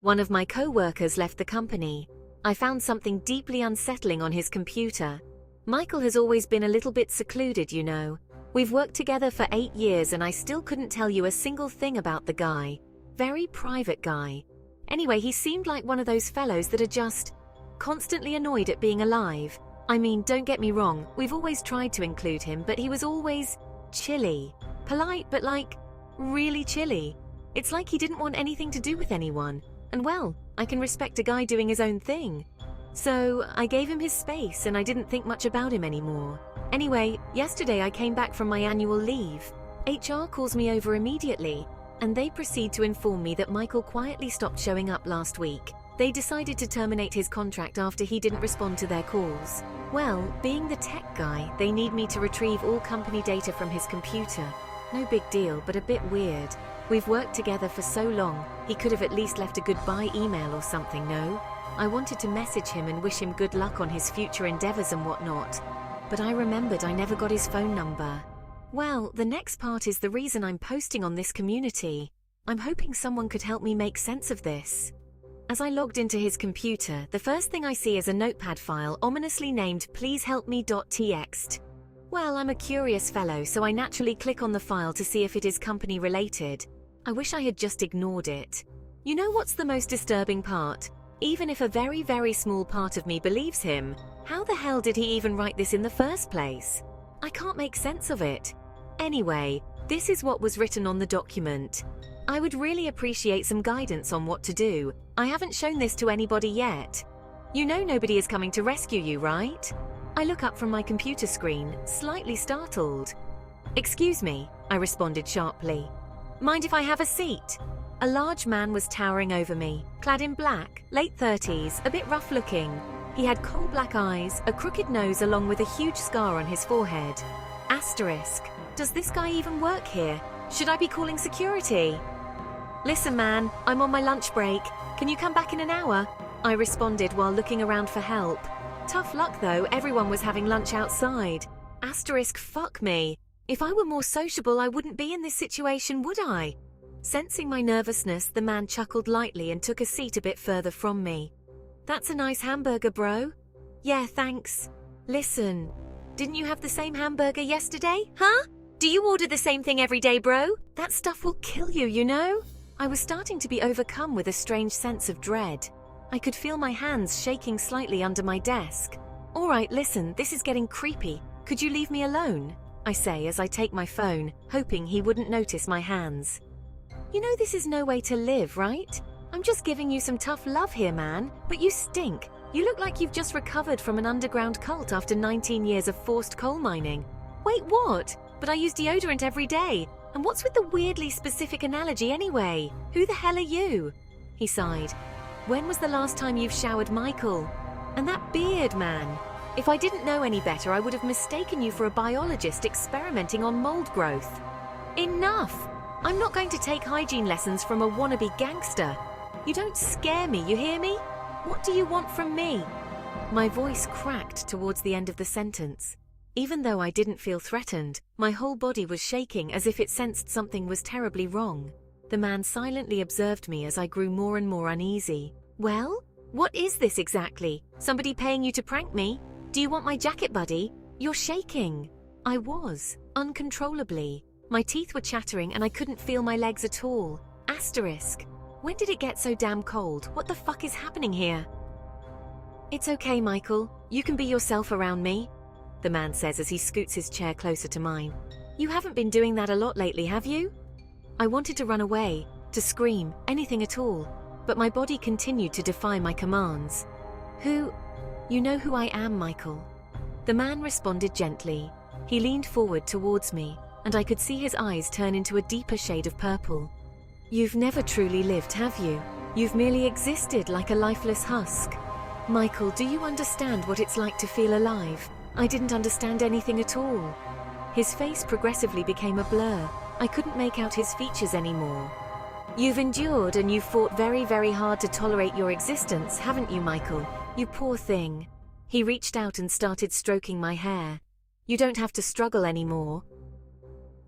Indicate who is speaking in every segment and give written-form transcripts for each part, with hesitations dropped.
Speaker 1: One of my coworkers left the company. I found something deeply unsettling on his computer. Michael has always been a little bit secluded, you know. We've worked together for 8 years and I still couldn't tell you a single thing about the guy. Very private guy. Anyway, he seemed like one of those fellows that are just constantly annoyed at being alive. I mean, don't get me wrong, we've always tried to include him, but he was always chilly. Polite, but like, really chilly. It's like he didn't want anything to do with anyone. And well, I can respect a guy doing his own thing. So I gave him his space and I didn't think much about him anymore. Anyway, yesterday I came back from my annual leave. HR calls me over immediately, and they proceed to inform me that Michael quietly stopped showing up last week. They decided to terminate his contract after he didn't respond to their calls. Well, being the tech guy, they need me to retrieve all company data from his computer. No big deal, but a bit weird. We've worked together for so long, he could have at least left a goodbye email or something, no? I wanted to message him and wish him good luck on his future endeavors and whatnot. But I remembered I never got his phone number. Well, the next part is the reason I'm posting on this community. I'm hoping someone could help me make sense of this. As I logged into his computer, the first thing I see is a notepad file ominously named Pleasehelpme.txt. Well, I'm a curious fellow, so I naturally click on the file to see if it is company related. I wish I had just ignored it. You know what's the most disturbing part? Even if a very, very small part of me believes him, how the hell did he even write this in the first place? I can't make sense of it. Anyway, this is what was written on the document. I would really appreciate some guidance on what to do. I haven't shown this to anybody yet. You know nobody is coming to rescue you, right? I look up from my computer screen, slightly startled. Excuse me, I responded sharply. Mind if I have a seat? A large man was towering over me, clad in black, late 30s, a bit rough looking. He had coal black eyes, a crooked nose along with a huge scar on his forehead. Asterisk. Does this guy even work here? Should I be calling security? Listen man, I'm on my lunch break. Can you come back in an hour? I responded while looking around for help. Tough luck though, everyone was having lunch outside. Asterisk, fuck me. If I were more sociable, I wouldn't be in this situation, would I? Sensing my nervousness, the man chuckled lightly and took a seat a bit further from me. That's a nice hamburger, bro. Yeah, thanks. Listen, didn't you have the same hamburger yesterday? Huh? Do you order the same thing every day, bro? That stuff will kill you, you know? I was starting to be overcome with a strange sense of dread. I could feel my hands shaking slightly under my desk. All right, listen, this is getting creepy. Could you leave me alone? I say as I take my phone, hoping he wouldn't notice my hands. You know this is no way to live, right? I'm just giving you some tough love here, man, but you stink. You look like you've just recovered from an underground cult after 19 years of forced coal mining. Wait, what? But I use deodorant every day. And what's with the weirdly specific analogy anyway? Who the hell are you? He sighed. When was the last time you've showered Michael? And that beard, man. If I didn't know any better, I would have mistaken you for a biologist experimenting on mold growth. Enough! I'm not going to take hygiene lessons from a wannabe gangster. You don't scare me, you hear me? What do you want from me? My voice cracked towards the end of the sentence. Even though I didn't feel threatened, my whole body was shaking as if it sensed something was terribly wrong. The man silently observed me as I grew more and more uneasy. Well, what is this exactly? Somebody paying you to prank me? Do you want my jacket, buddy? You're shaking. I was, uncontrollably. My teeth were chattering and I couldn't feel my legs at all. Asterisk. When did it get so damn cold? What the fuck is happening here? It's okay, Michael. You can be yourself around me, the man says as he scoots his chair closer to mine. You haven't been doing that a lot lately, have you? I wanted to run away, to scream, anything at all, but my body continued to defy my commands. You know who I am, Michael. The man responded gently. He leaned forward towards me, and I could see his eyes turn into a deeper shade of purple. You've never truly lived, have you? You've merely existed like a lifeless husk. Michael, do you understand what it's like to feel alive? I didn't understand anything at all. His face progressively became a blur. I couldn't make out his features anymore. You've endured and you've fought very, very hard to tolerate your existence, haven't you, Michael? You poor thing. He reached out and started stroking my hair. You don't have to struggle anymore.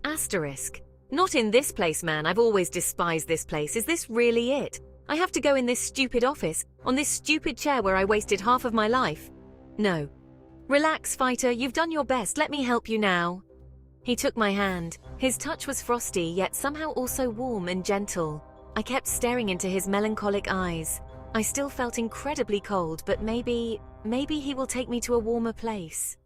Speaker 1: Asterisk. Not in this place, man. I've always despised this place. Is this really it? I have to go in this stupid office, on this stupid chair where I wasted half of my life. No. Relax, fighter, you've done your best, let me help you now. He took my hand. His touch was frosty, yet somehow also warm and gentle. I kept staring into his melancholic eyes. I still felt incredibly cold, but maybe he will take me to a warmer place.